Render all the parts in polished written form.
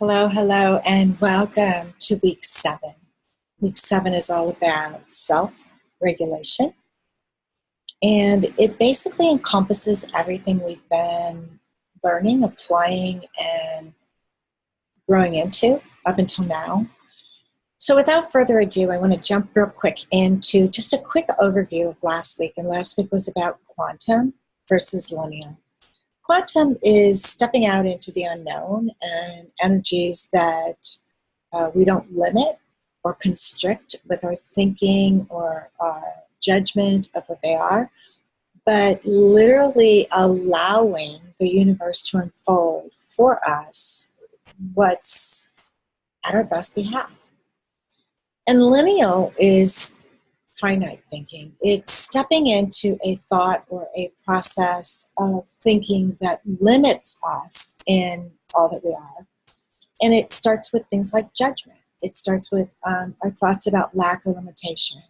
Hello, hello, and welcome to week 7. Week 7 is all about self-regulation, and it basically encompasses everything we've been learning, applying, and growing into up until now. So without further ado, I want to jump real quick into just a quick overview of last week. And last week was about quantum versus linear. Quantum is stepping out into the unknown and energies that we don't limit or constrict with our thinking or our judgment of what they are, but literally allowing the universe to unfold for us what's at our best behalf. And lineal is finite thinking. It's stepping into a thought or a process of thinking that limits us in all that we are. And it starts with things like judgment. It starts with our thoughts about lack or limitation.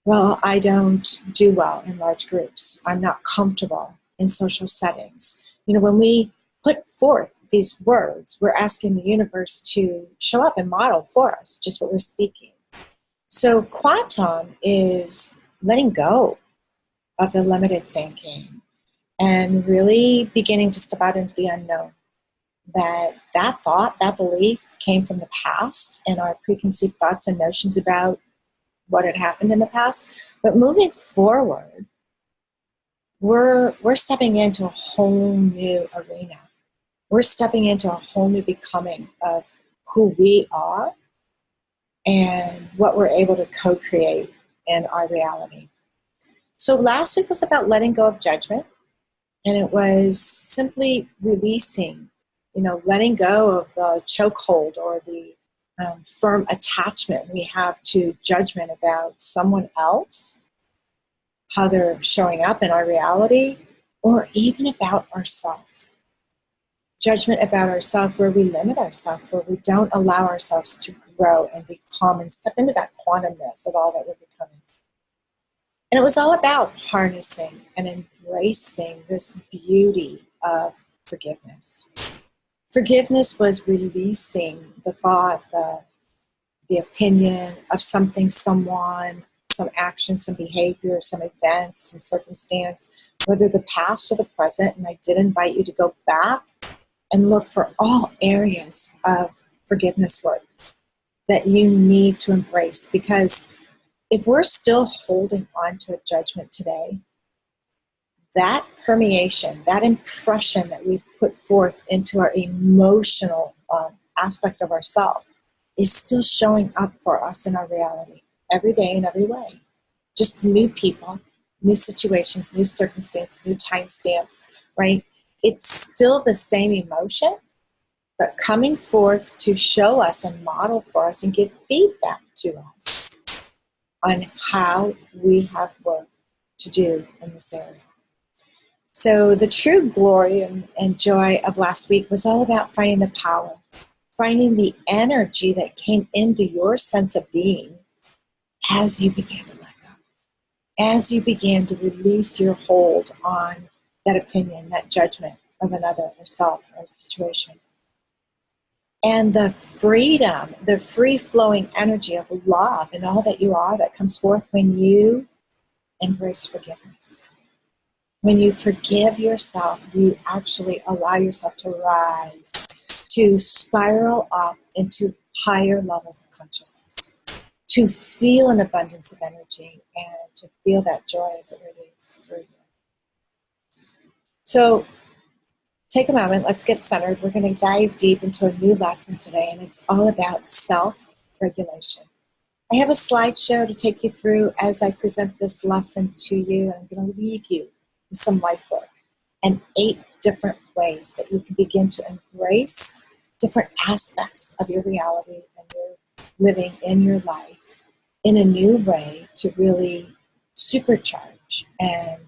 Well, I don't do well in large groups. I'm not comfortable in social settings. When we put forth these words, we're asking the universe to show up and model for us just what we're speaking. So quantum is letting go of the limited thinking and really beginning to step out into the unknown. That thought, that belief came from the past and our preconceived thoughts and notions about what had happened in the past. But moving forward, we're stepping into a whole new arena. We're stepping into a whole new becoming of who we are and what we're able to co-create in our reality. So last week was about letting go of judgment, and it was simply releasing, letting go of the chokehold or the firm attachment we have to judgment about someone else, how they're showing up in our reality, or even about ourselves. Judgment about ourselves where we limit ourselves, where we don't allow ourselves to grow and become and step into that quantumness of all that we're becoming. And it was all about harnessing and embracing this beauty of forgiveness. Forgiveness was releasing the thought, the opinion of something, someone, some action, some behavior, some event, some circumstance, whether the past or the present. And I did invite you to go back and look for all areas of forgiveness work that you need to embrace. Because if we're still holding on to a judgment today, that permeation, that impression that we've put forth into our emotional aspect of ourselves is still showing up for us in our reality every day in every way. Just new people, new situations, new circumstances, new timestamps, right? It's still the same emotion, but coming forth to show us and model for us and give feedback to us on how we have work to do in this area. So the true glory and joy of last week was all about finding the power, finding the energy that came into your sense of being as you began to let go, as you began to release your hold on that opinion, that judgment of another or self or situation. And the freedom, the free-flowing energy of love and all that you are that comes forth when you embrace forgiveness. When you forgive yourself, you actually allow yourself to rise, to spiral up into higher levels of consciousness, to feel an abundance of energy and to feel that joy as it radiates through you. So take a moment, let's get centered. We're going to dive deep into a new lesson today, and it's all about self-regulation. I have a slideshow to take you through as I present this lesson to you. I'm going to leave you with some life work and 8 different ways that you can begin to embrace different aspects of your reality and your living in your life in a new way to really supercharge and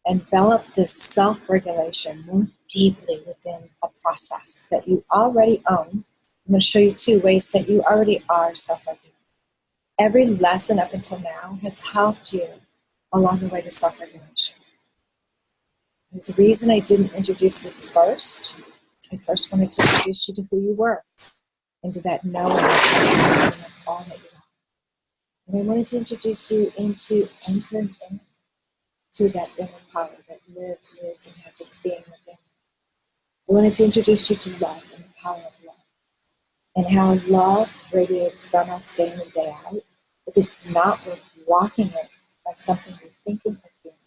envelop this self-regulation more deeply within a process that you already own. I'm going to show you 2 ways that you already are self-regulated. Every lesson up until now has helped you along the way to self-regulation. There's a reason I didn't introduce this first. I first wanted to introduce you to who you were, into that knowing of all that you are. And I wanted to introduce you into anchoring in to that inner power that lives, moves, and has its being within. I wanted to introduce you to love and the power of love, and how love radiates from us day in and day out. If it's not, we're blocking it by something we're thinking or feeling.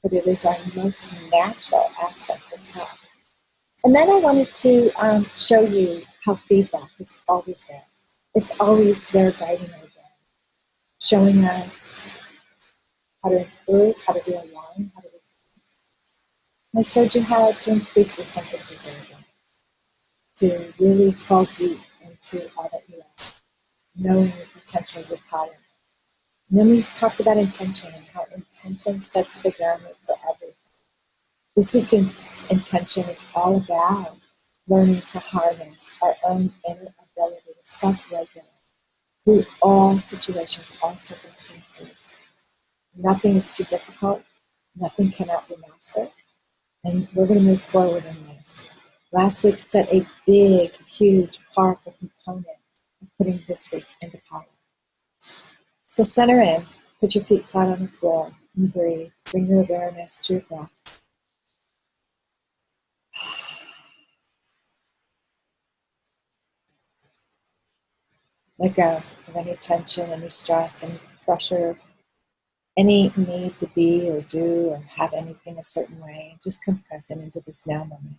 But it is our most natural aspect of self. And then I wanted to show you how feedback is always there. It's always there guiding our day, showing us how to improve, how to realign, how to. And I showed you how to increase your sense of deserving, to really fall deep into all that you are, knowing your potential, your power. And then we talked about intention and how intention sets the groundwork for everything. This week's intention is all about learning to harness our own inner ability to self-regulate through all situations, all circumstances. Nothing is too difficult. Nothing cannot be mastered. And we're going to move forward in this. Last week set a big, huge, powerful component of putting this week into power. So center in, put your feet flat on the floor, and breathe. Bring your awareness to your breath. Let go of any tension, any stress, any pressure, any need to be or do or have anything a certain way. Just come present into this now moment.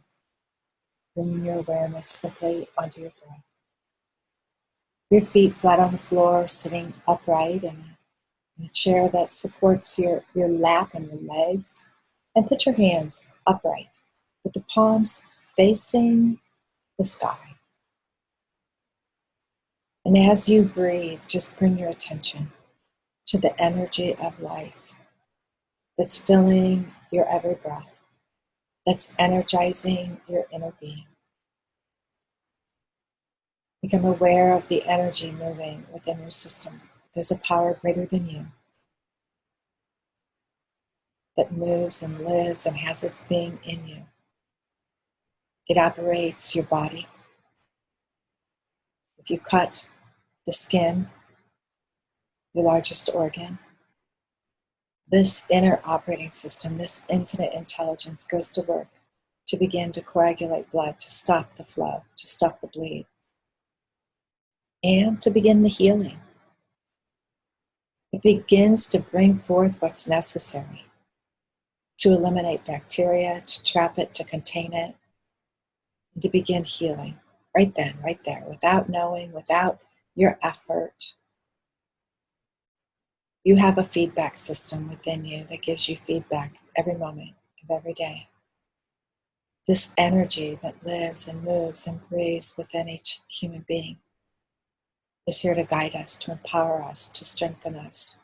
Bringing your awareness simply onto your breath. Your feet flat on the floor, sitting upright in a chair that supports your lap and your legs. And put your hands upright with the palms facing the sky. And as you breathe, just bring your attention to the energy of life that's filling your every breath, that's energizing your inner being. Become aware of the energy moving within your system. There's a power greater than you that moves and lives and has its being in you. It operates your body. If you cut the skin, your largest organ, this inner operating system, this infinite intelligence goes to work to begin to coagulate blood, to stop the flow, to stop the bleed, and to begin the healing. It begins to bring forth what's necessary to eliminate bacteria, to trap it, to contain it, and to begin healing right then, right there, without knowing, without your effort. You have a feedback system within you that gives you feedback every moment of every day. This energy that lives and moves and breathes within each human being is here to guide us, to empower us, to strengthen us,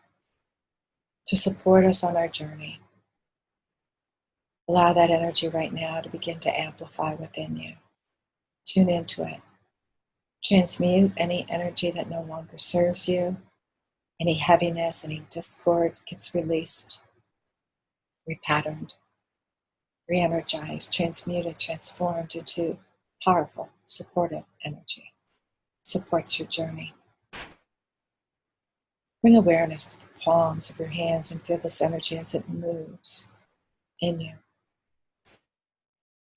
to support us on our journey. Allow that energy right now to begin to amplify within you. Tune into it. Transmute any energy that no longer serves you. Any heaviness, any discord gets released, repatterned, re-energized, transmuted, transformed into powerful, supportive energy. Supports your journey. Bring awareness to the palms of your hands and feel this energy as it moves in you.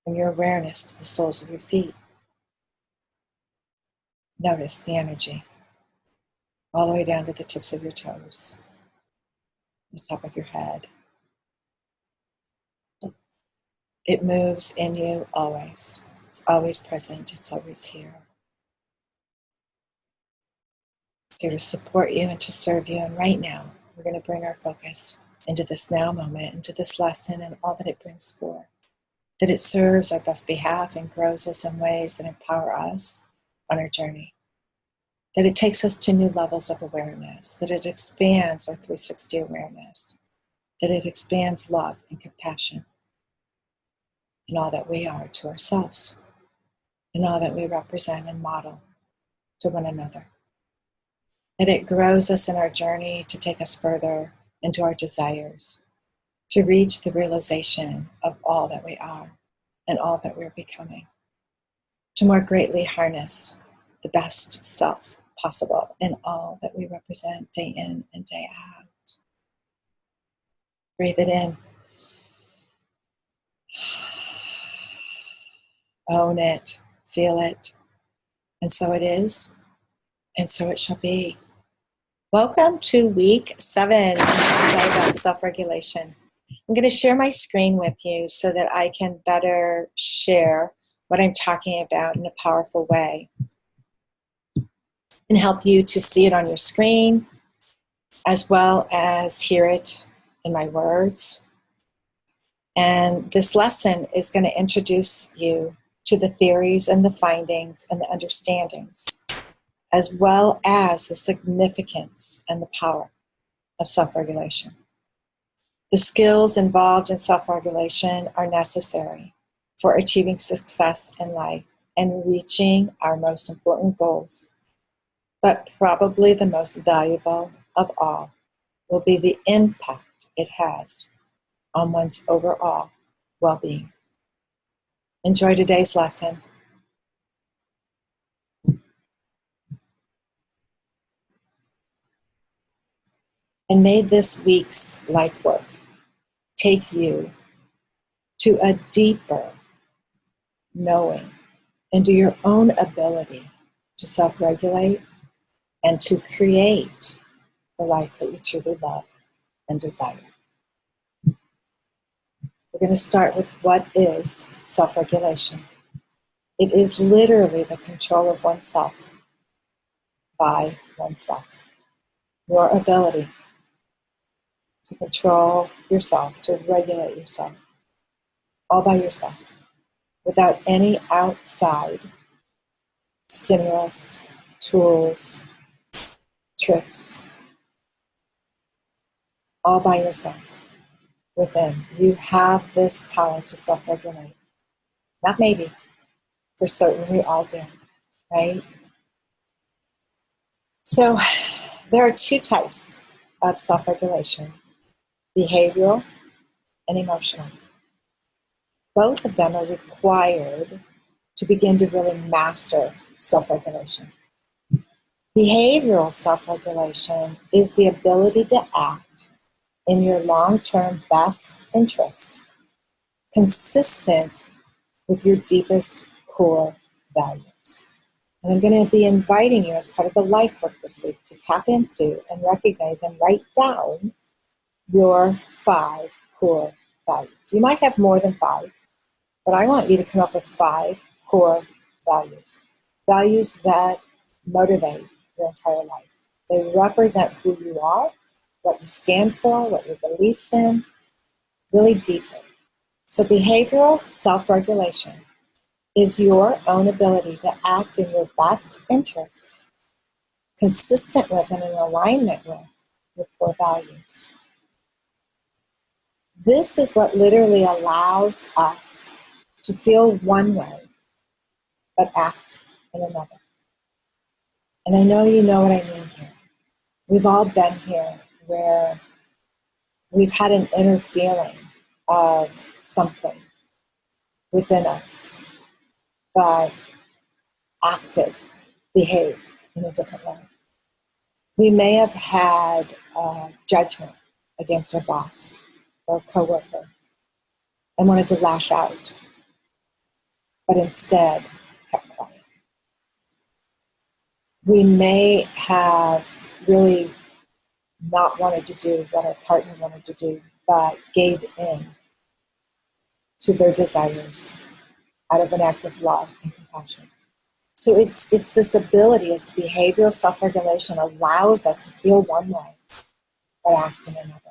Bring your awareness to the soles of your feet. Notice the energy all the way down to the tips of your toes, the top of your head. It moves in you always. It's always present. It's always here. It's here to support you and to serve you. And right now, we're going to bring our focus into this now moment, into this lesson and all that it brings forth. That it serves our best behalf and grows us in ways that empower us on our journey. That it takes us to new levels of awareness. That it expands our 360 awareness. That it expands love and compassion in all that we are to ourselves, in all that we represent and model to one another. That it grows us in our journey to take us further into our desires, to reach the realization of all that we are and all that we're becoming. to more greatly harness the best self possible in all that we represent day in and day out. Breathe it in. Own it. Feel it. And so it is, and so it shall be. Welcome to week 7. This is all about self-regulation. I'm going to share my screen with you so that I can better share what I'm talking about in a powerful way and help you to see it on your screen as well as hear it in my words. And this lesson is going to introduce you to the theories and the findings and the understandings, as well as the significance and the power of self-regulation. The skills involved in self-regulation are necessary for achieving success in life and reaching our most important goals. But probably the most valuable of all will be the impact it has on one's overall well-being. Enjoy today's lesson. And may this week's life work take you to a deeper knowing into your own ability to self-regulate and to create the life that you truly love and desire. We're going to start with what is self-regulation. It is literally the control of oneself by oneself. Your ability to control yourself, to regulate yourself, all by yourself, without any outside stimulus, tools, tricks, all by yourself, within. You have this power to self-regulate. Not maybe, for certain we all do, right? So there are 2 types of self-regulation, behavioral and emotional. Both of them are required to begin to really master self-regulation. Behavioral self-regulation is the ability to act in your long-term best interest, consistent with your deepest core values. And I'm going to be inviting you as part of the life work this week to tap into and recognize and write down your 5 core values. You might have more than 5, but I want you to come up with 5 core values. Values that motivate your entire life. They represent who you are, what you stand for, what your beliefs in, really deeply. So behavioral self-regulation is your own ability to act in your best interest, consistent with and in alignment with your core values. This is what literally allows us to feel one way, but act in another. And I know you know what I mean here. We've all been here where we've had an inner feeling of something within us, but acted, behaved in a different way. We may have had judgment against our boss or a coworker and wanted to lash out, but instead kept quiet. We may have really not wanted to do what our partner wanted to do, but gave in to their desires out of an act of love and compassion. So it's this ability, as behavioral self-regulation allows us to feel one way, but act in another.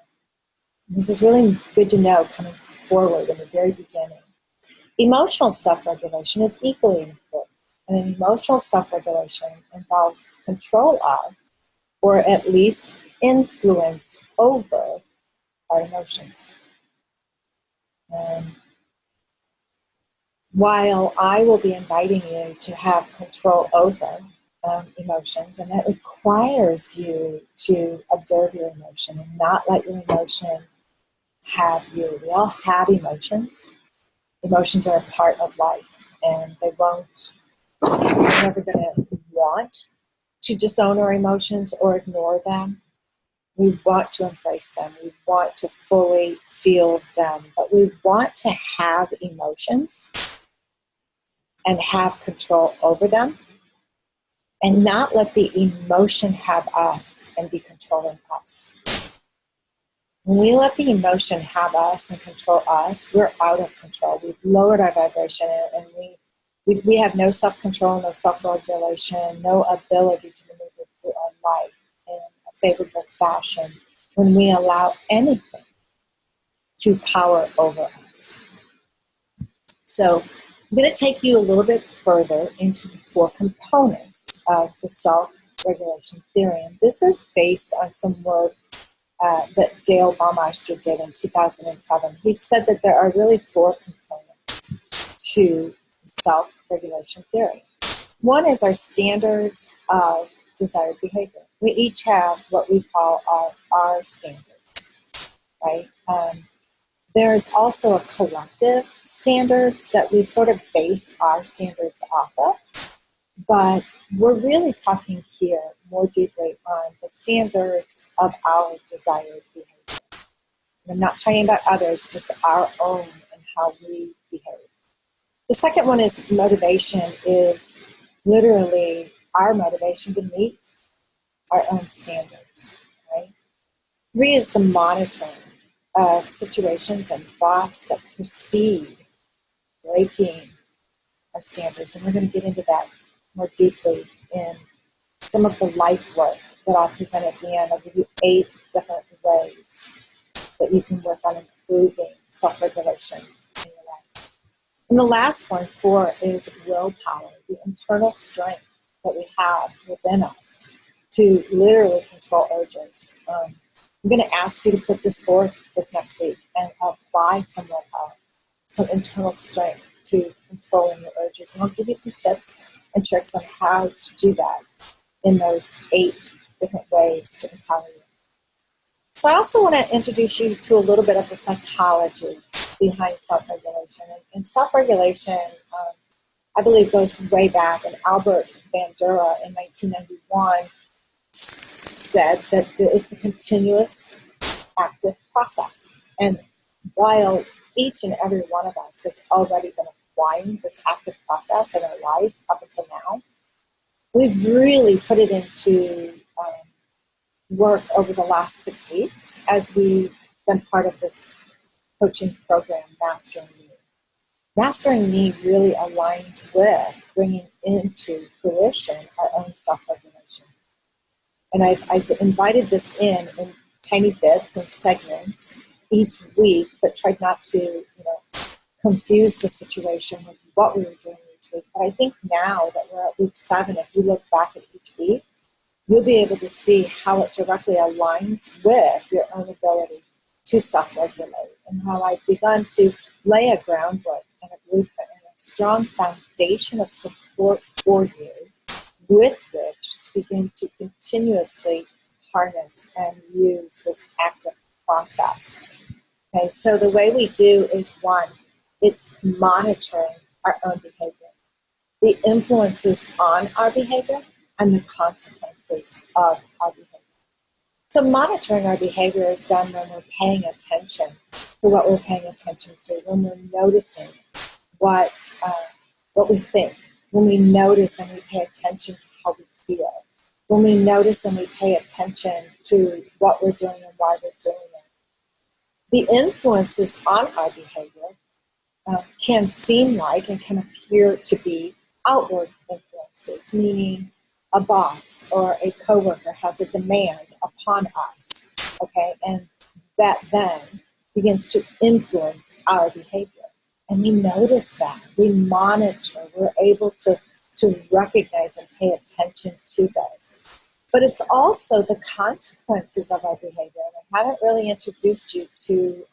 And this is really good to know coming forward in the very beginning. Emotional self-regulation is equally important. And an emotional self-regulation involves control of, or at least influence over, our emotions. While I will be inviting you to have control over emotions, and that requires you to observe your emotion and not let your emotion have you. We all have emotions. Emotions are a part of life, and they won't We're never going to want to disown our emotions or ignore them. We want to embrace them. We want to fully feel them. But we want to have emotions and have control over them and not let the emotion have us and be controlling us. When we let the emotion have us and control us, we're out of control. We've lowered our vibration, and we have no self-control, no self-regulation, no ability to maneuver through our life in a favorable fashion when we allow anything to power over us. So I'm going to take you a little bit further into the 4 components of the self-regulation theory. And this is based on some work that Dale Baumeister did in 2007. He said that there are really 4 components to self-regulation theory. One is our standards of desired behavior. We each have what we call our standards, right? There's also a collective standards that we sort of base our standards off of, but we're really talking here more deeply on the standards of our desired behavior. And I'm not talking about others, just our own and how we behave. The second one is motivation, is literally our motivation to meet our own standards, right? 3 is the monitoring of situations and thoughts that precede breaking our standards. And we're going to get into that more deeply in some of the life work that I'll present at the end. I'll give you 8 different ways that you can work on improving self-regulation in your life. And the last one, 4, is willpower, the internal strength that we have within us to literally control urges. I'm going to ask you to put this forth this next week and apply some willpower, some internal strength to controlling your urges. And I'll give you some tips and tricks on how to do that in those 8 different ways to empower you. So I also want to introduce you to a little bit of the psychology behind self-regulation. And self-regulation, I believe, goes way back. And Albert Bandura in 1991 said that it's a continuous active process. And while each and every one of us has already been applying this active process in our life up until now, we've really put it into work over the last 6 weeks as we've been part of this coaching program, Mastering Me. Mastering Me really aligns with bringing into fruition our own self-regulation. And I've invited this in tiny bits and segments each week, but tried not to, confuse the situation with what we were doing each week. But I think now that we're at week 7, if you look back at each week, you'll be able to see how it directly aligns with your own ability to self-regulate, and how I've begun to lay a groundwork and a blueprint and a strong foundation of support for you with which to begin to continuously harness and use this active process. Okay, so the way we do is 1, it's monitoring our own behavior, the influences on our behavior, and the consequences of our behavior. So monitoring our behavior is done when we're paying attention to what we're paying attention to, when we're noticing what we think, when we notice and we pay attention to how we feel, when we notice and we pay attention to what we're doing and why we're doing it. The influences on our behavior can seem like and can appear to be outward influences, meaning a boss or a coworker has a demand upon us, okay, and that then begins to influence our behavior. And we notice that, we monitor, we're able to recognize and pay attention to this. But it's also the consequences of our behavior. And I haven't really introduced you to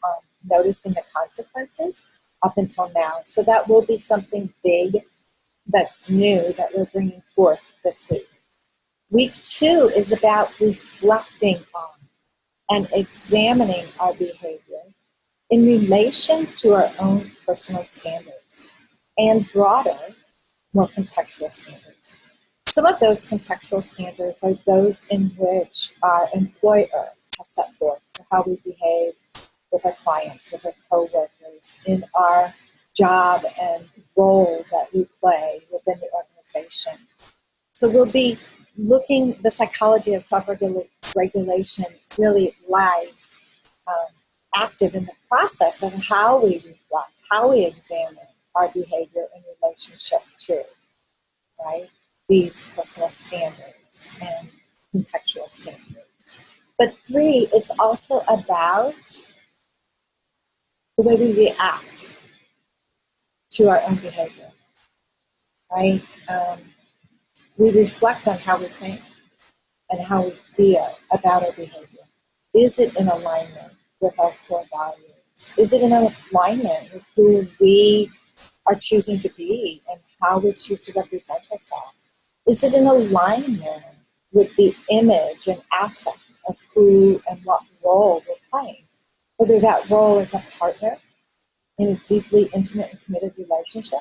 noticing the consequences up until now. So that will be something big that's new that we're bringing forth this week. Week 2 is about reflecting on and examining our behavior in relation to our own personal standards and broader more contextual standards. Some of those contextual standards are those in which our employer has set forth for how we behave with our clients, with our coworkers, in our job and role that we play within the organization. So we'll be looking, the psychology of self-regulation really lies active in the process of how we reflect, how we examine our behavior in relationship to, right, these personal standards and contextual standards. But 3, it's also about the way we react to our own behavior, right? We reflect on how we think and how we feel about our behavior. Is it in alignment with our core values? Is it in alignment with who we are choosing to be and how we choose to represent ourselves? Is it in alignment with the image and aspect of who and what role we're playing? Whether that role is a partner in a deeply intimate and committed relationship,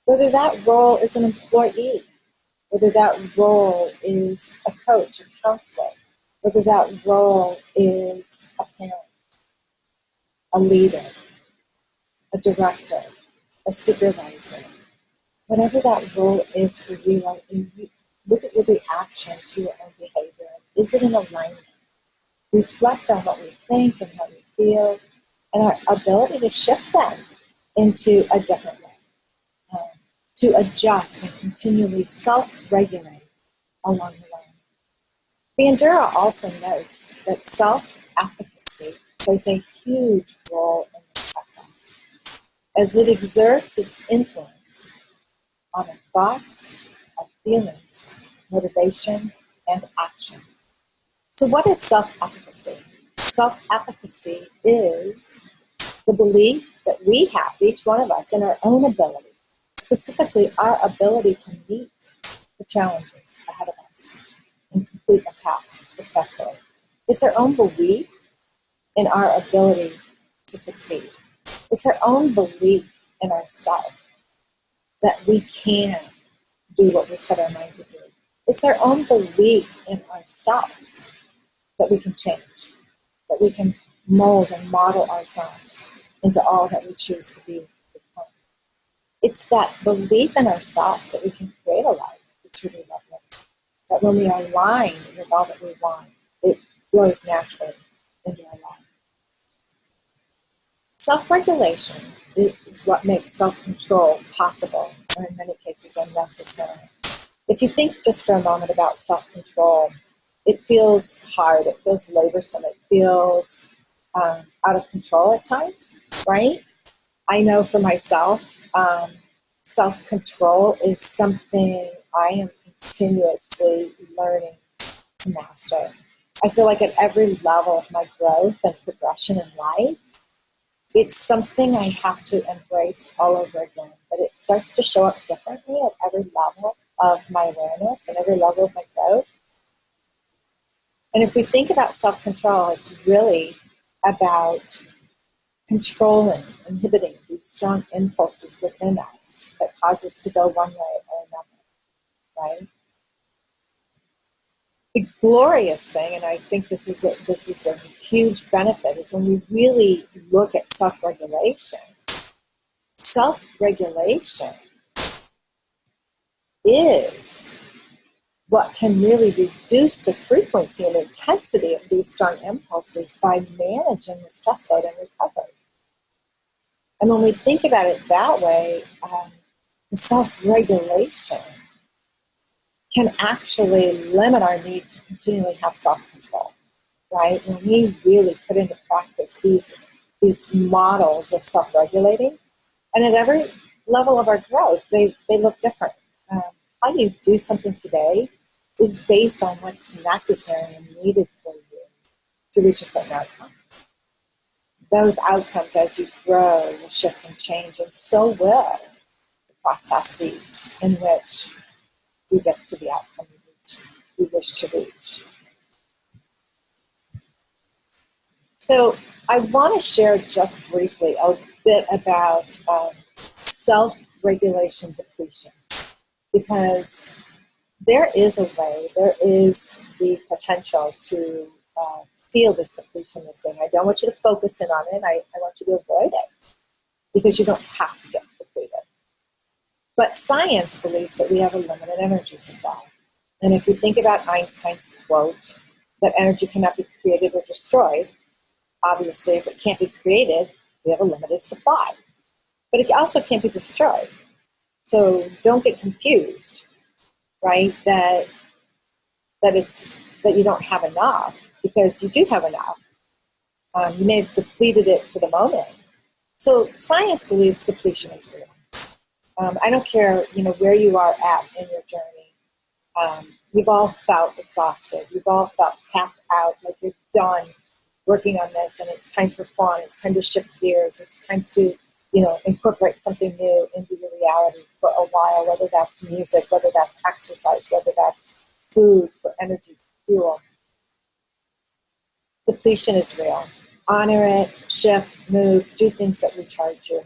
whether that role is an employee, whether that role is a coach, a counselor, whether that role is a parent, a leader, a director, a supervisor, whatever that role is for you, look at your reaction to your own behavior. Is it in alignment? Reflect on what we think and how we feel, and our ability to shift them into a different way, to adjust and continually self-regulate along the way. Bandura also notes that self-efficacy plays a huge role in this process, as it exerts its influence on our thoughts, our feelings, motivation, and action. So what is self-efficacy? Self-efficacy is the belief that we have, each one of us, in our own ability, specifically our ability to meet the challenges ahead of us and complete a task successfully. It's our own belief in our ability to succeed. It's our own belief in ourselves that we can do what we set our mind to do. It's our own belief in ourselves that we can change, that we can mold and model ourselves into all that we choose to be. It's that belief in ourselves that we can create a life we truly love, that when we are aligned with all that we want, it flows naturally into our life. Self-regulation is what makes self-control possible, or in many cases unnecessary. If you think just for a moment about self-control, it feels hard, it feels laborsome, it feels out of control at times, right? I know for myself, self-control is something I am continuously learning to master. I feel like at every level of my growth and progression in life, it's something I have to embrace all over again. But it starts to show up differently at every level of my awareness and every level of my growth. And if we think about self-control, it's really about controlling, inhibiting these strong impulses within us that cause us to go one way or another, right? The glorious thing, and I think this is a huge benefit, is when we really look at self-regulation. Self-regulation is what can really reduce the frequency and intensity of these strong impulses by managing the stress load and recovery. And when we think about it that way, the self-regulation can actually limit our need to continually have self-control, right? When we really put into practice these models of self-regulating, and at every level of our growth, they look different. How you do something today is based on what's necessary and needed for you to reach a certain outcome. Those outcomes, as you grow, will shift and change, and so will the processes in which we get to the outcome we wish to reach. So I want to share just briefly a bit about self-regulation depletion. because there is a way, there is the potential to feel this depletion this way. I don't want you to focus in on it. I want you to avoid it because you don't have to get depleted. But science believes that we have a limited energy supply. And if you think about Einstein's quote that energy cannot be created or destroyed, obviously if it can't be created, we have a limited supply. But it also can't be destroyed. So don't get confused, right? That you don't have enough, because you do have enough. You may have depleted it for the moment. So science believes depletion is real. I don't care, where you are at in your journey. We've all felt exhausted. We've all felt tapped out, like you're done working on this, and it's time for fun. It's time to shift gears. It's time to, incorporate something new into your reality for a while, whether that's music, whether that's exercise, whether that's food for energy, fuel. Depletion is real. Honor it, shift, move, do things that recharge you.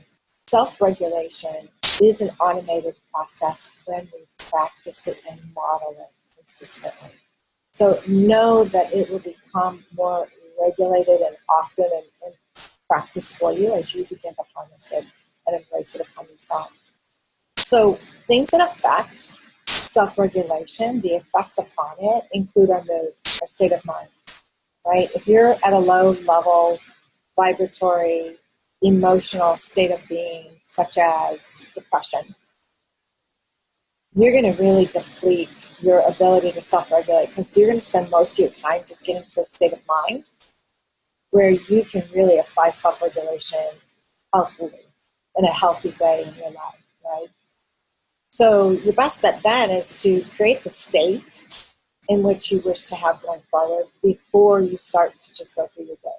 Self-regulation is an automated process when we practice it and model it consistently. So know that it will become more regulated and often and practice for you as you begin to harness it and embrace it upon yourself. So things that affect self-regulation, the effects upon it include our mood, our state of mind, right? If you're at a low level, vibratory, emotional state of being, such as depression, you're going to really deplete your ability to self-regulate, because you're going to spend most of your time just getting to a state of mind where you can really apply self-regulation healthily, in a healthy way in your life, right? So your best bet then is to create the state in which you wish to have going forward before you start to just go through your day.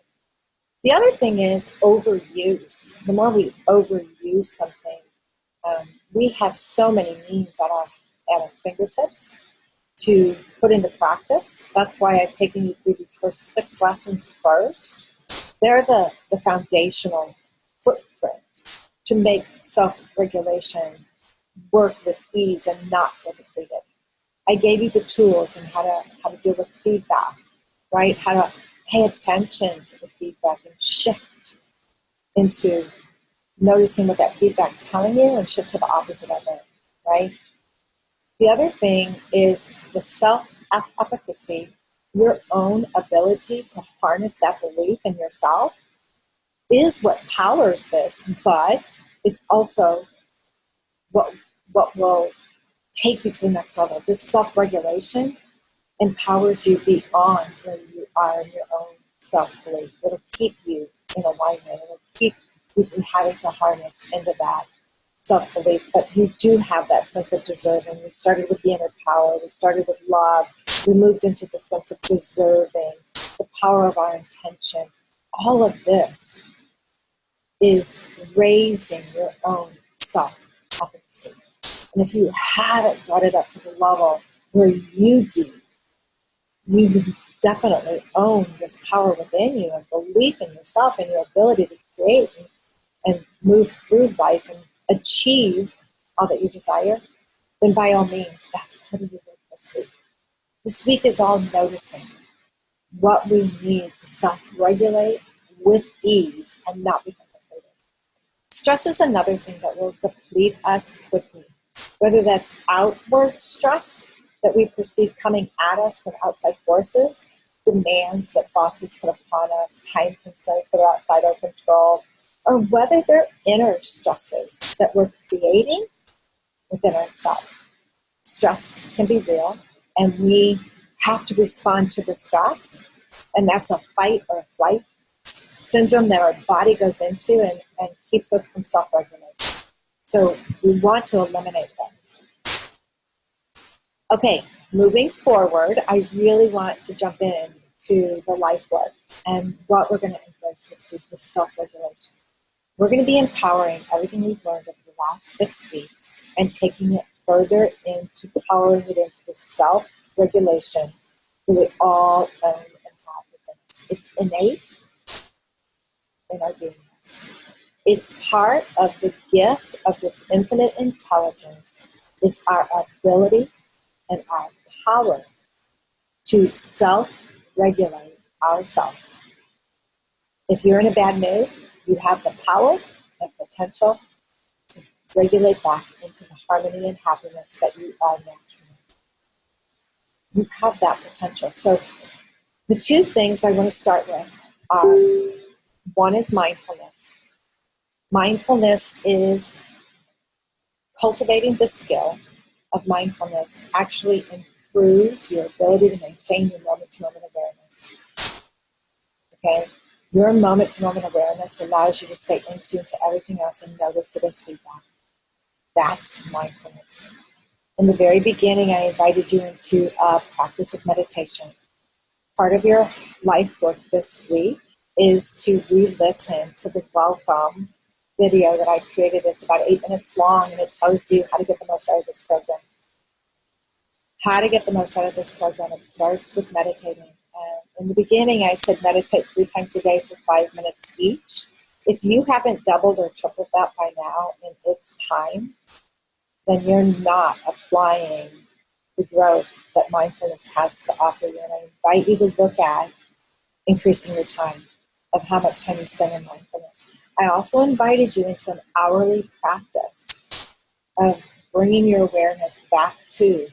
The other thing is overuse. The more we overuse something, we have so many means at our fingertips to put into practice. That's why I've taken you through these first 6 lessons first. They're the foundational footprint to make self-regulation work with ease and not get depleted. I gave you the tools and how to deal with feedback, right? How to pay attention to the feedback and shift into noticing what that feedback's telling you and shift to the opposite of it, right? The other thing is the self-efficacy, your own ability to harness that belief in yourself is what powers this, but it's also what will take you to the next level. This self-regulation empowers you beyond where you are in your own self-belief. It'll keep you in alignment. It'll keep you from having to harness into that self-belief. But you do have that sense of deserving. We started with the inner power. We started with love. We moved into the sense of deserving, the power of our intention. All of this is raising your own self-efficacy. And if you haven't brought it up to the level where you definitely own this power within you and belief in yourself and your ability to create and move through life and achieve all that you desire, then by all means, that's part of your work this week. This week is all noticing what we need to self-regulate with ease and not become depleted. Stress is another thing that will deplete us quickly, whether that's outward stress that we perceive coming at us from outside forces, demands that bosses put upon us, time constraints that are outside our control, or whether they're inner stresses that we're creating within ourselves. Stress can be real, and we have to respond to the stress, and that's a fight or flight syndrome that our body goes into and keeps us from self-regulating. So we want to eliminate things. Okay, moving forward, I really want to jump in to the life work and what we're going to embrace this week is self-regulation. We're going to be empowering everything we've learned over the last 6 weeks and taking it further into powering it into the self-regulation that we all own and have within us. It's innate in our beingness. It's part of the gift of this infinite intelligence is our ability and our power to self-regulate ourselves. If you're in a bad mood, you have the power and potential to regulate back into the harmony and happiness that you are naturally. You have that potential. So the two things I want to start with are, one is mindfulness. Mindfulness is cultivating the skill of mindfulness actually improves your ability to maintain your moment-to-moment awareness. Okay? Your moment-to-moment awareness allows you to stay in tune to everything else and notice it as feedback. That's mindfulness. In the very beginning, I invited you into a practice of meditation. Part of your life work this week is to re-listen to the welcome video that I created. It's about 8 minutes long, and it tells you how to get the most out of this program. How to get the most out of this program. It starts with meditating. In the beginning, I said meditate 3 times a day for 5 minutes each. If you haven't doubled or tripled that by now in its time, then you're not applying the growth that mindfulness has to offer you. And I invite you to look at increasing your time, of how much time you spend in mindfulness. I also invited you into an hourly practice of bringing your awareness back to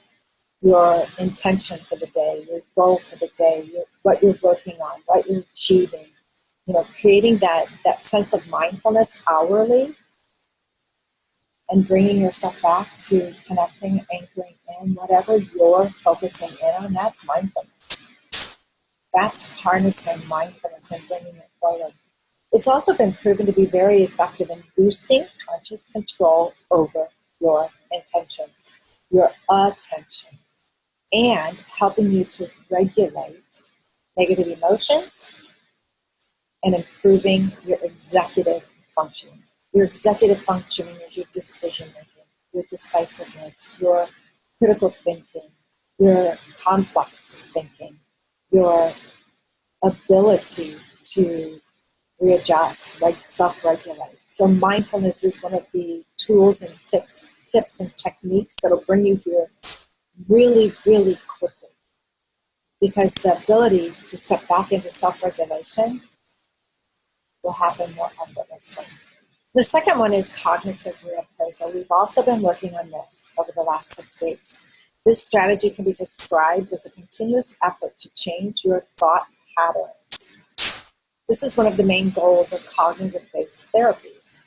your intention for the day, your goal for the day, what you're working on, what you're achieving. Creating that sense of mindfulness hourly and bringing yourself back to connecting, anchoring in whatever you're focusing in on. That's mindfulness. That's harnessing mindfulness and bringing it forward. It's also been proven to be very effective in boosting conscious control over your intentions, your attention, and helping you to regulate negative emotions and improving your executive functioning. Your executive functioning is your decision-making, your decisiveness, your critical thinking, your complex thinking, your ability to readjust, like self-regulate. So mindfulness is one of the tools and tips and techniques that will bring you here really, really quickly. Because the ability to step back into self-regulation will happen more effortlessly. The second one is cognitive reappraisal. We've also been working on this over the last 6 weeks. This strategy can be described as a continuous effort to change your thought patterns. This is one of the main goals of cognitive-based therapies.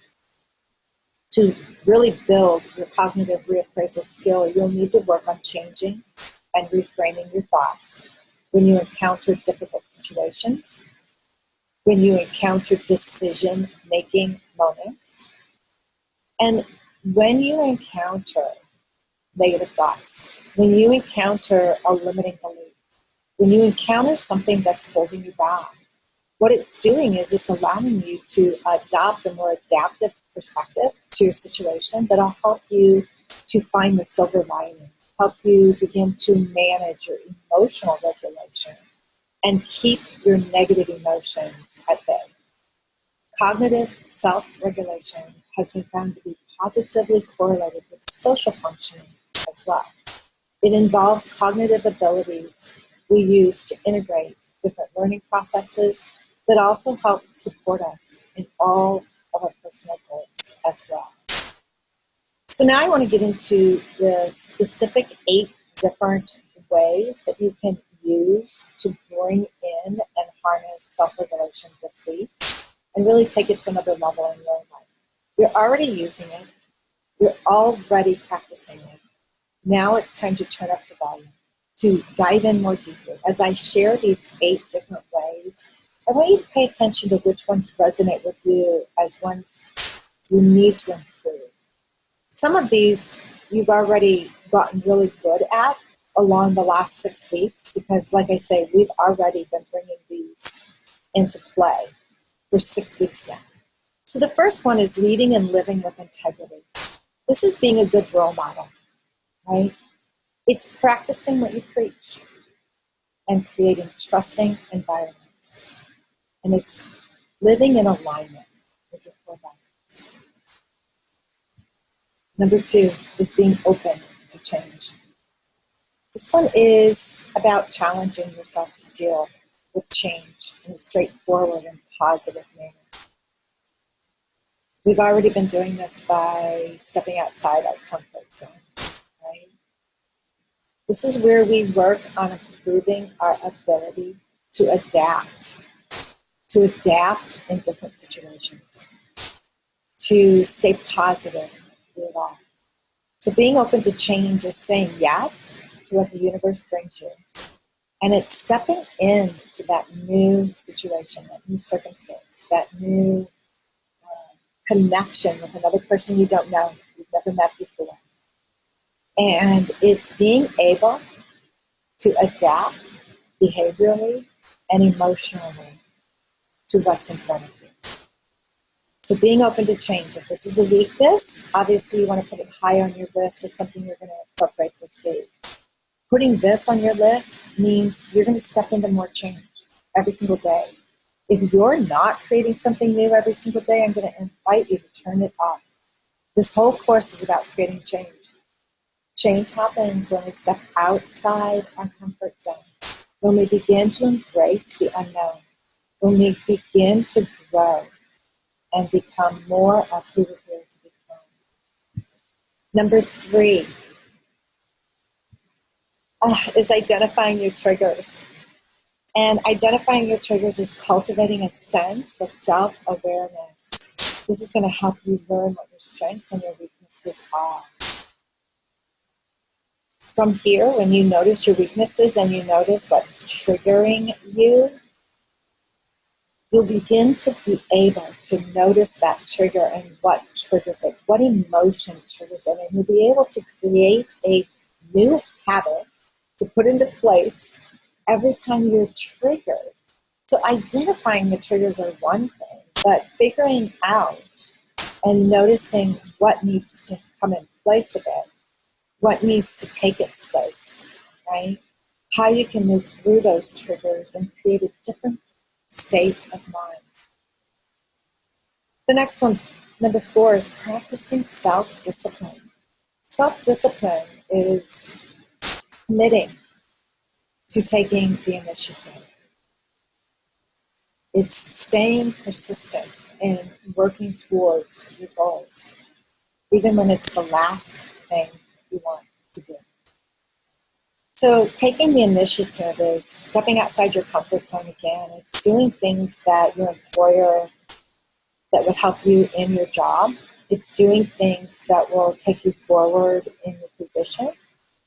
To really build your cognitive reappraisal skill, you'll need to work on changing and reframing your thoughts when you encounter difficult situations, when you encounter decision-making moments, and when you encounter negative thoughts, when you encounter a limiting belief, when you encounter something that's holding you back. What it's doing is it's allowing you to adopt a more adaptive perspective to your situation that'll help you to find the silver lining, help you begin to manage your emotional regulation and keep your negative emotions at bay. Cognitive self-regulation has been found to be positively correlated with social functioning as well. It involves cognitive abilities we use to integrate different learning processes that also help support us in all of our personal goals as well. So now I want to get into the specific 8 different ways that you can use to bring in and harness self-regulation this week and really take it to another level in your life. You're already using it. You're already practicing it. Now it's time to turn up the volume, to dive in more deeply. As I share these 8 different ways, I want you to pay attention to which ones resonate with you as ones you need to improve. Some of these you've already gotten really good at along the last 6 weeks because, like I say, we've already been bringing these into play for 6 weeks now. So the first one is leading and living with integrity. This is being a good role model, right? It's practicing what you preach and creating trusting environments. And it's living in alignment with your core values. Number 2 is being open change. This one is about challenging yourself to deal with change in a straightforward and positive manner. We've already been doing this by stepping outside our comfort zone, right? This is where we work on improving our ability to adapt in different situations, to stay positive through it all. So being open to change is saying yes to what the universe brings you. And it's stepping into that new situation, that new circumstance, that new connection with another person you don't know, you've never met before. And it's being able to adapt behaviorally and emotionally to what's in front of you. So being open to change. If this is a weakness, obviously you want to put it high on your list. It's something you're going to incorporate this week. Putting this on your list means you're going to step into more change every single day. If you're not creating something new every single day, I'm going to invite you to turn it off. This whole course is about creating change. Change happens when we step outside our comfort zone, when we begin to embrace the unknown, when we begin to grow and become more of who we're here to become. Number 3 is identifying your triggers. And identifying your triggers is cultivating a sense of self-awareness. This is going to help you learn what your strengths and your weaknesses are. From here, when you notice your weaknesses and you notice what's triggering you, you'll begin to be able to notice that trigger and what triggers it, what emotion triggers it, and you'll be able to create a new habit to put into place every time you're triggered. So identifying the triggers are one thing, but figuring out and noticing what needs to come in place of it, what needs to take its place, right? How you can move through those triggers and create a different state of mind. The next one, number 4, is practicing self-discipline. Self-discipline is committing to taking the initiative. It's staying persistent in working towards your goals, even when it's the last thing you want to do. So taking the initiative is stepping outside your comfort zone again. It's doing things that your employer, that would help you in your job. It's doing things that will take you forward in your position,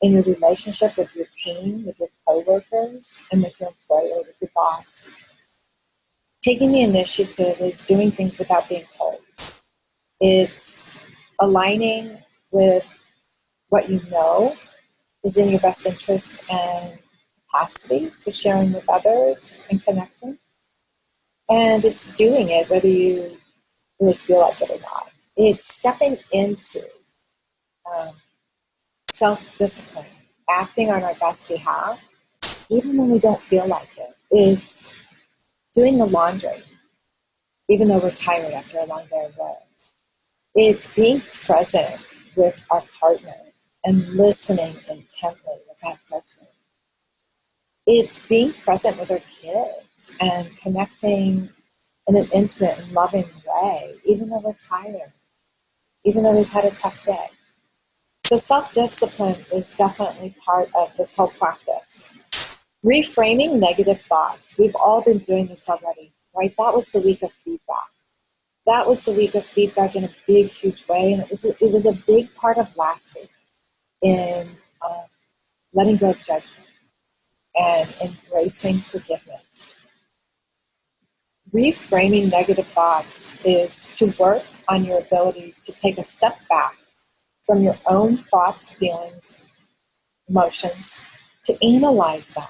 in your relationship with your team, with your coworkers, and with your employer, with your boss. Taking the initiative is doing things without being told. It's aligning with what you know is in your best interest and capacity to sharing with others and connecting. And it's doing it whether you really feel like it or not. It's stepping into self-discipline, acting on our best behalf, even when we don't feel like it. It's doing the laundry, even though we're tired after a long day of work. It's being present with our partner and listening intently without judgment. It's being present with our kids and connecting in an intimate and loving way, even though we're tired, even though we've had a tough day. So self-discipline is definitely part of this whole practice. Reframing negative thoughts. We've all been doing this already, right? That was the week of feedback. That was the week of feedback in a big, huge way. And it was a big part of last week in letting go of judgment and embracing forgiveness. Reframing negative thoughts is to work on your ability to take a step back from your own thoughts, feelings, emotions, to analyze them,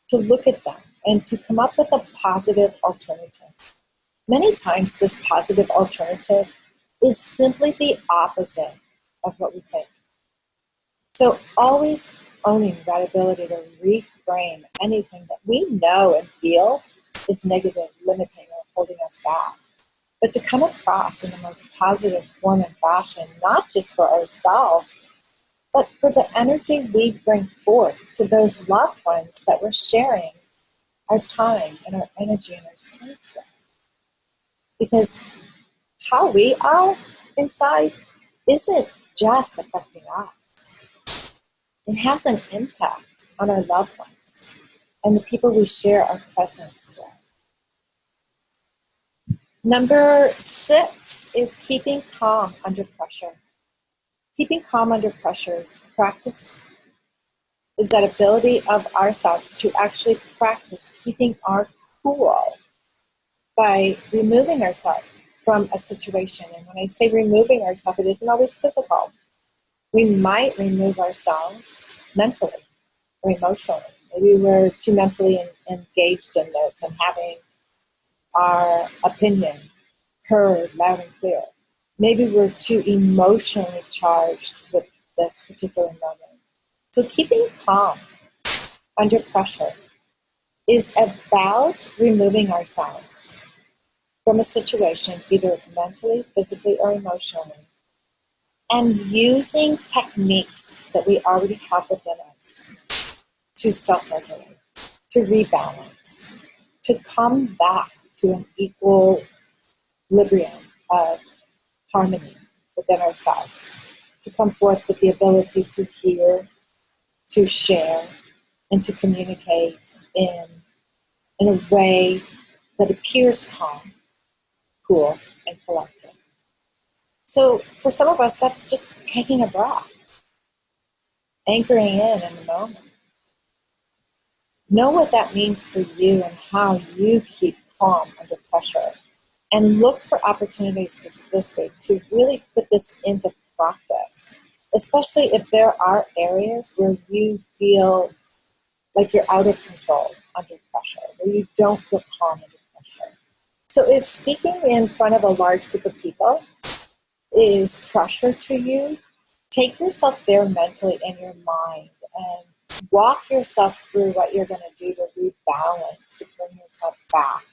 to look at them, and to come up with a positive alternative. Many times this positive alternative is simply the opposite of what we think. So always owning that ability to reframe anything that we know and feel is negative, limiting, or holding us back. But to come across in the most positive form and fashion, not just for ourselves, but for the energy we bring forth to those loved ones that we're sharing our time and our energy and our space with. Because how we are inside isn't just affecting us. It has an impact on our loved ones and the people we share our presence with. Number 6 is keeping calm under pressure. Keeping calm under pressure is that ability of ourselves to actually practice keeping our cool by removing ourselves from a situation. And when I say removing ourselves, it isn't always physical. We might remove ourselves mentally or emotionally. Maybe we're too mentally engaged in this and having our opinion heard loud and clear. Maybe we're too emotionally charged with this particular moment. So keeping calm under pressure is about removing ourselves from a situation, either mentally, physically, or emotionally, and using techniques that we already have within us to self-regulate, to rebalance, to come back to an equilibrium of harmony within ourselves, to come forth with the ability to hear, to share, and to communicate in a way that appears calm, cool, and collected. So for some of us, that's just taking a breath, anchoring in the moment. Know what that means for you and how you keep calm under pressure. And look for opportunities this week to really put this into practice, especially if there are areas where you feel like you're out of control under pressure, where you don't feel calm under pressure. So if speaking in front of a large group of people is pressure to you, take yourself there mentally in your mind and walk yourself through what you're going to do to rebalance, to bring yourself back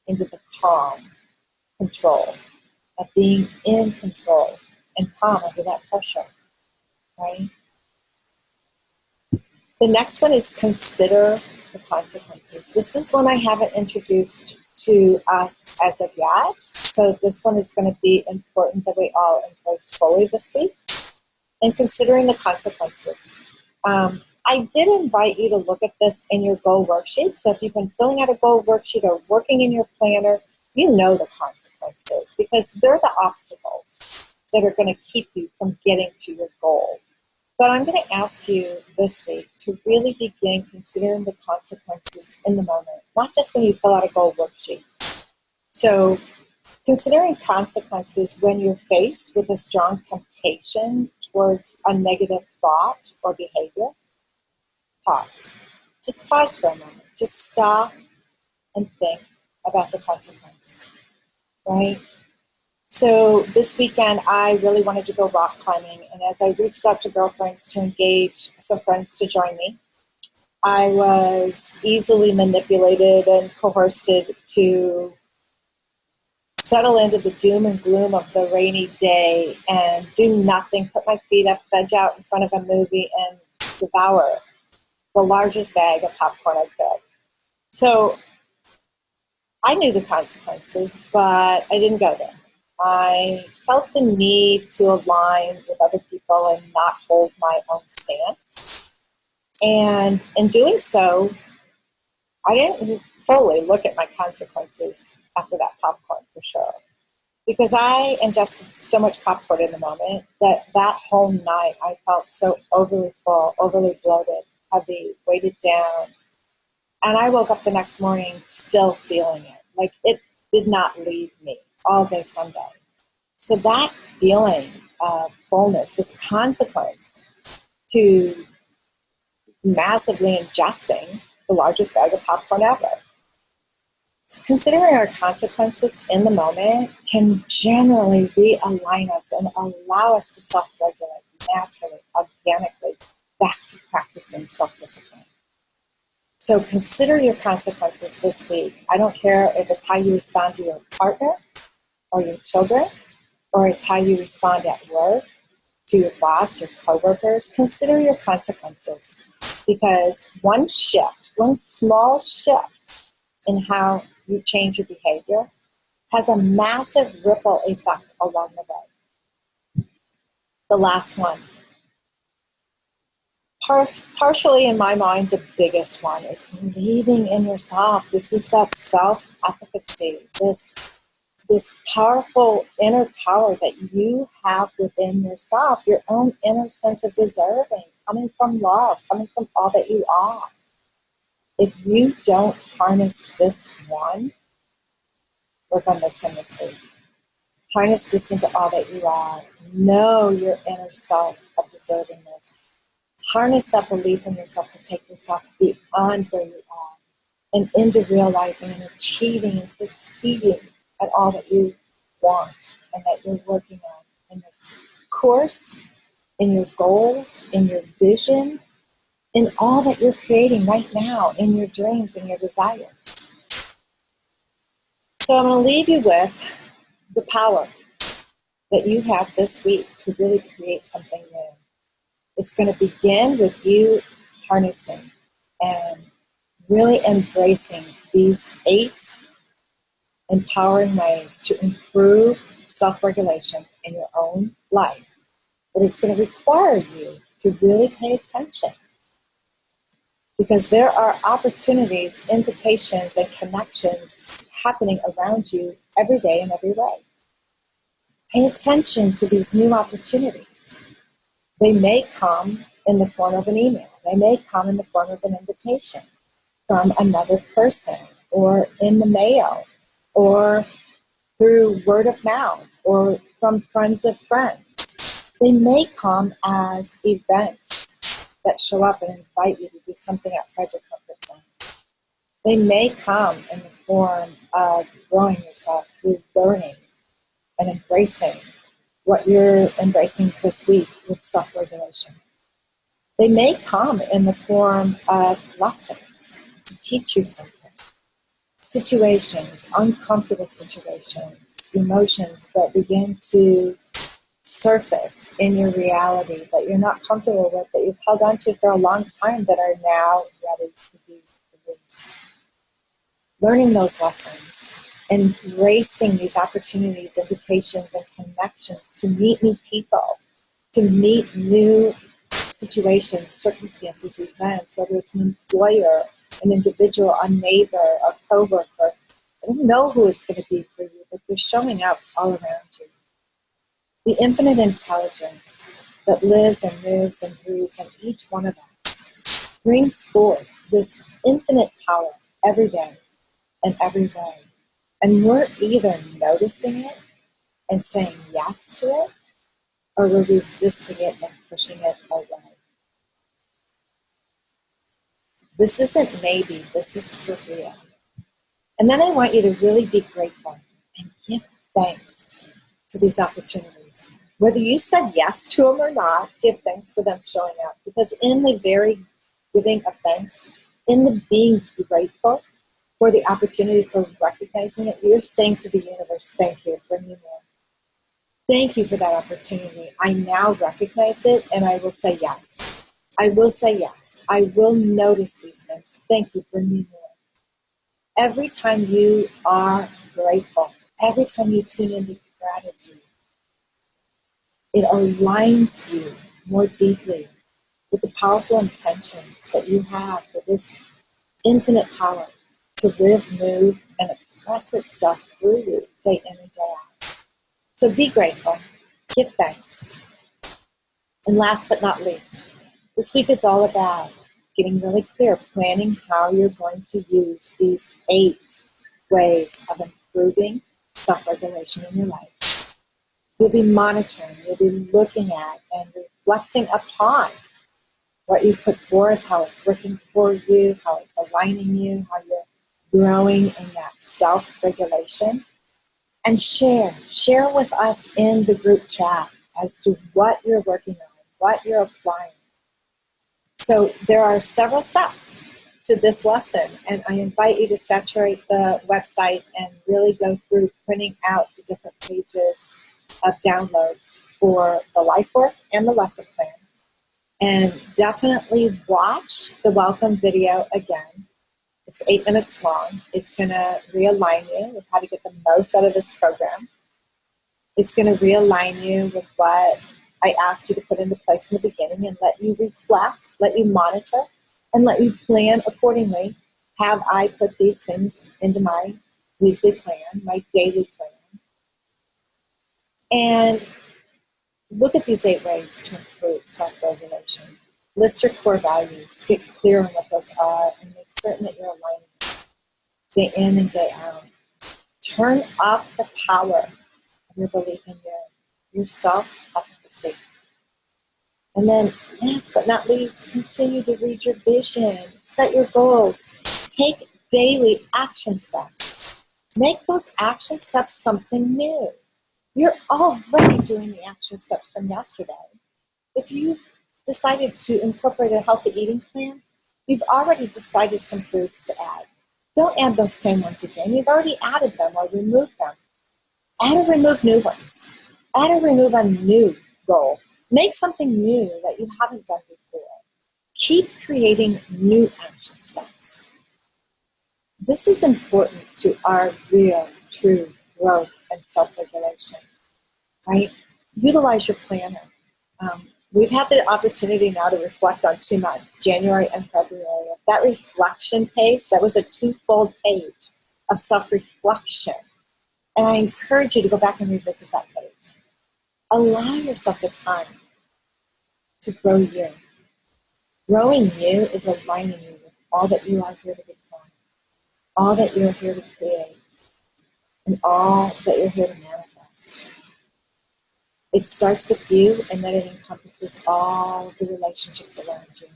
into the calm, control, of being in control and calm under that pressure, right? The next one is consider the consequences. This is one I haven't introduced to us as of yet, so this one is going to be important that we all embrace fully this week. And considering the consequences. I did invite you to look at this in your goal worksheet. So if you've been filling out a goal worksheet or working in your planner, you know the consequences because they're the obstacles that are going to keep you from getting to your goal. But I'm going to ask you this week to really begin considering the consequences in the moment, not just when you fill out a goal worksheet. So considering consequences when you're faced with a strong temptation towards a negative thought or behavior, pause. Just pause for a moment. Just stop and think about the consequence, right? So this weekend, I really wanted to go rock climbing, and as I reached out to girlfriends to engage some friends to join me, I was easily manipulated and coerced to settle into the doom and gloom of the rainy day and do nothing, put my feet up, veg out in front of a movie, and devour the largest bag of popcorn I could. So I knew the consequences, but I didn't go there. I felt the need to align with other people and not hold my own stance. And in doing so, I didn't fully look at my consequences after that popcorn for sure. Because I ingested so much popcorn in the moment that whole night I felt so overly full, overly bloated, heavy, weighted down. And I woke up the next morning still feeling it. Like it did not leave me all day Sunday. So that feeling of fullness was a consequence to massively ingesting the largest bag of popcorn ever. So considering our consequences in the moment can generally realign us and allow us to self-regulate naturally, organically, back to practicing self-discipline. So consider your consequences this week. I don't care if it's how you respond to your partner or your children, or it's how you respond at work to your boss, your coworkers, consider your consequences. Because one shift, one small shift in how you change your behavior has a massive ripple effect along the way. The last one, partially in my mind, the biggest one is believing in yourself. This is that self-efficacy, this powerful inner power that you have within yourself, your own inner sense of deserving, coming from love, coming from all that you are. If you don't harness this one, work on this one this week. Harness this into all that you are. Know your inner self of deservingness. Harness that belief in yourself to take yourself beyond where you are and into realizing and achieving and succeeding at all that you want and that you're working on in this course, in your goals, in your vision, in all that you're creating right now, in your dreams and your desires. So I'm going to leave you with the power that you have this week to really create something new. It's going to begin with you harnessing and really embracing these 8 empowering ways to improve self-regulation in your own life. But it's going to require you to really pay attention, because there are opportunities, invitations, and connections happening around you every day in every way. Pay attention to these new opportunities. They may come in the form of an email. They may come in the form of an invitation from another person, or in the mail, or through word of mouth, or from friends of friends. They may come as events that show up and invite you to do something outside your comfort zone. They may come in the form of growing yourself through learning and embracing what you're embracing this week with self-regulation. They may come in the form of lessons to teach you something. Situations, uncomfortable situations, emotions that begin to surface in your reality that you're not comfortable with, that you've held on to for a long time, that are now ready to be released. Learning those lessons, embracing these opportunities, invitations, and connections to meet new people, to meet new situations, circumstances, events, whether it's an employer, an individual, a neighbor, a coworker. I don't know who it's going to be for you, but they're showing up all around you. The infinite intelligence that lives and moves and breathes in each one of us brings forth this infinite power every day and every way. And we're either noticing it and saying yes to it, or we're resisting it and pushing it away. This isn't maybe, this is for real. And then I want you to really be grateful and give thanks to these opportunities. Whether you said yes to them or not, give thanks for them showing up. Because in the very giving of thanks, in the being grateful for the opportunity, for recognizing it, you're saying to the universe, thank you, bring me more. Thank you for that opportunity. I now recognize it, and I will say yes. I will say yes. I will notice these things. Thank you, bring me more. Every time you are grateful, every time you tune into gratitude, it aligns you more deeply with the powerful intentions that you have for this infinite power to live, move, and express itself through you day in and day out. So be grateful, give thanks. And last but not least, this week is all about getting really clear, planning how you're going to use these 8 ways of improving self-regulation in your life. You'll be monitoring, you'll be looking at and reflecting upon what you put forth, how it's working for you, how it's aligning you, how you're growing in that self-regulation. And share with us in the group chat as to what you're working on, what you're applying. So there are several steps to this lesson, and I invite you to saturate the website and really go through printing out the different pages of downloads for the life work and the lesson plan. And definitely watch the welcome video again. It's 8 minutes long. It's going to realign you with how to get the most out of this program. It's going to realign you with what I asked you to put into place in the beginning and let you reflect, let you monitor, and let you plan accordingly. Have I put these things into my weekly plan, my daily plan? And look at these 8 ways to improve self-regulation. List your core values, get clear on what those are, and make certain that you're aligning day in and day out. Turn up the power of your belief in your self-efficacy. And then, last but not least, continue to read your vision, set your goals, take daily action steps. Make those action steps something new. You're already doing the action steps from yesterday. If you've decided to incorporate a healthy eating plan, you've already decided some foods to add. Don't add those same ones again. You've already added them or removed them. Add or remove new ones. Add or remove a new goal. Make something new that you haven't done before. Keep creating new action steps. This is important to our real, true growth and self-regulation, right? Utilize your planner. We've had the opportunity now to reflect on 2 months, January and February. That reflection page, that was a 2-fold page of self-reflection. And I encourage you to go back and revisit that page. Allow yourself the time to grow you. Growing you is aligning you with all that you are here to become, all that you're here to create, and all that you're here to manifest. It starts with you, and then it encompasses all of the relationships around you.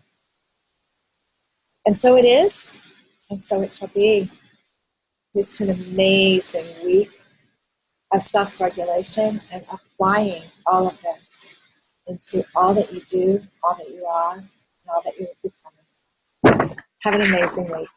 And so it is, and so it shall be. Here's to an amazing week of self-regulation and applying all of this into all that you do, all that you are, and all that you're becoming. Have an amazing week.